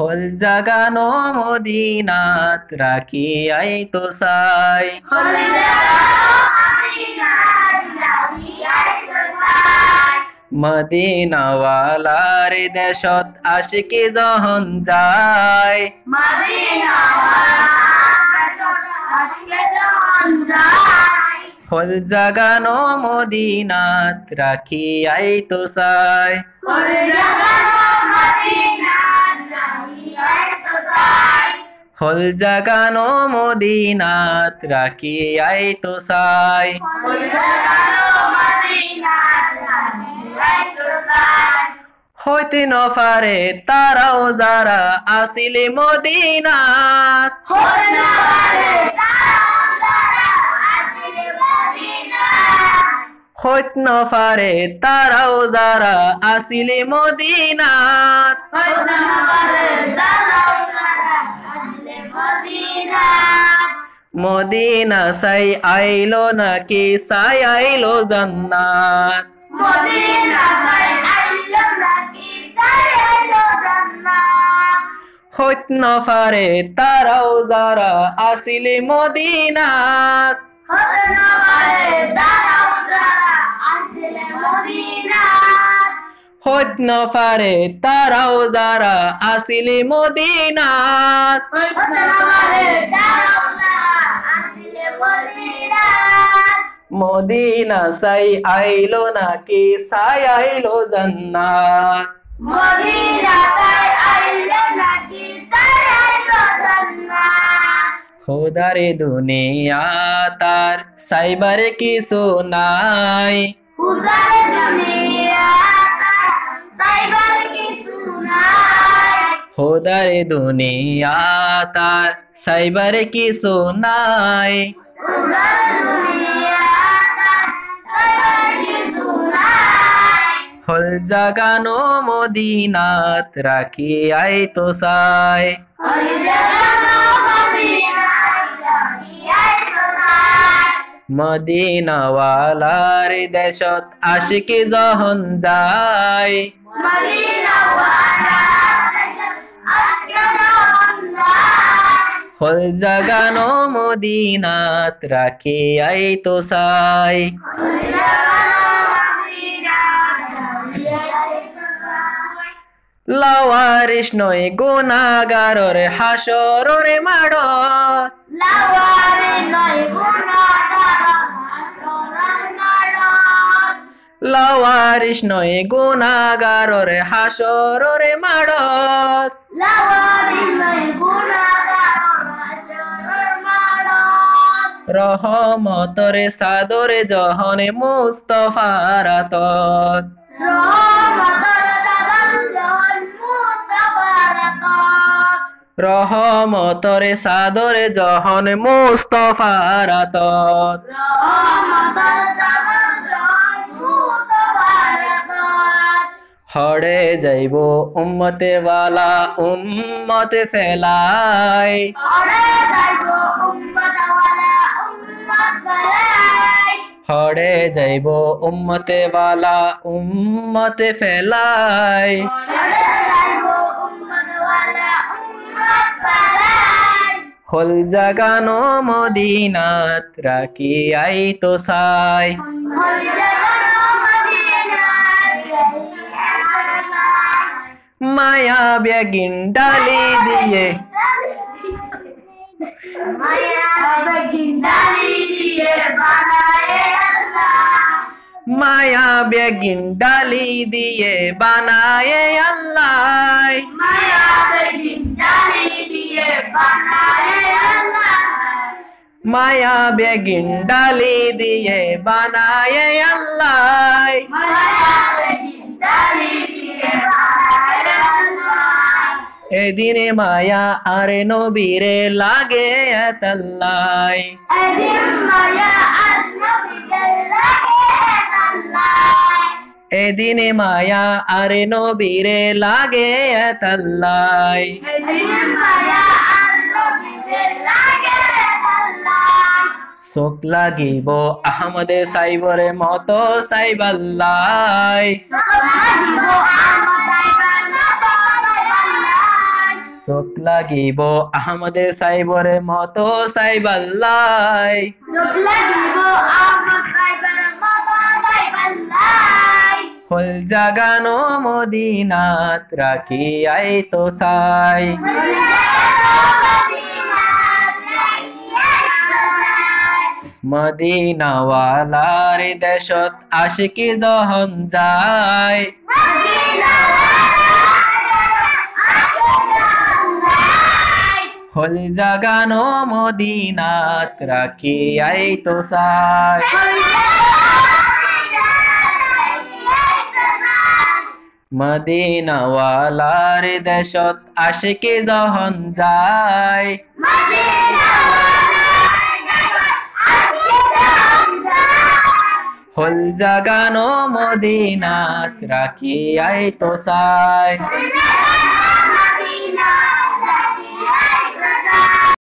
হল জাগানো মদিনাত রাখি আইতো সাই মদিনাওয়ালার দেশত আশিকি যখন যায় হল জাগানো মদিনাত রাখি আইতো সাই হল জাগানো মদিনাত রাখি আইতো সাই হইতে নফারে তারাও যারা আসিলে মদিনাত হইত নফারে তারাও যারা আসিলে মদিনাত মদিনা সাই আইলো নাকি সাই আইলো জান্নাত হইত নফারে তারাও যারা আসিলে মদিনাত হইত নফারে তারাও যারা আসিলে মদিনাত মদিনা সাই আইলো নাকি সাই আইলো জান্নাত খোদারে দুনিয়া তার সাইবারে কিছু নাই খোদারে দুনিয়া তার সাইবারে কিছু নাই হল জাগানো মদিনাত রাখি আইতো সাই মদিনাওয়ালার দেশত আশিকি যখন যায় হল জাগানো মদিনাত রাখি আইতো সাই লাওয়ারিস নয় গুনাহগারর হাসরর মাড়ত লাওয়ারিস নয় গুনাহগারর হাসরর মাড়ত রহমতরে সাদরে জহনে মুস্তফার আতত রহমতরে সাদরে জহন মুস্তফার আতত হড়ে যাইব উম্মতে ওয়ালা উম্মতে ফেলাই হড়ে যাইব উম্মতে ওয়ালা উম্মতে ফেলাই হল জাগানো মদিনাত রাখি আইতো সাই মায়া বেগিন ডালি দিয়ে মায়া বেগিন ডালি দিয়ে বানায়ে আল্লাহ মায়া বেগিন ডালি দিয়ে বানায়ে আল্লাহ এদিনে মায়া আরে নবীরে লাগে এতাল্লাই এদিনে মায়া আরে নবীরে লাগে এতাল্লাই চোখ লাগিব আহমদে সাইবরে মতো সাইবাল্লাই লাগিব আহমদে সাইবরে মতো সাইবাল্লাই হল জাগানো মদিনাত রাখি আই তো সাই মদিনাওয়ালার দেশত আশিকি যখন যায় হল জাগানো মদিনাত রাখি আই তো সাই মদিনাওয়ালার দেশত আশিকি যখন যায় হল জাগানো মদিনাত রাখি আই তো সাই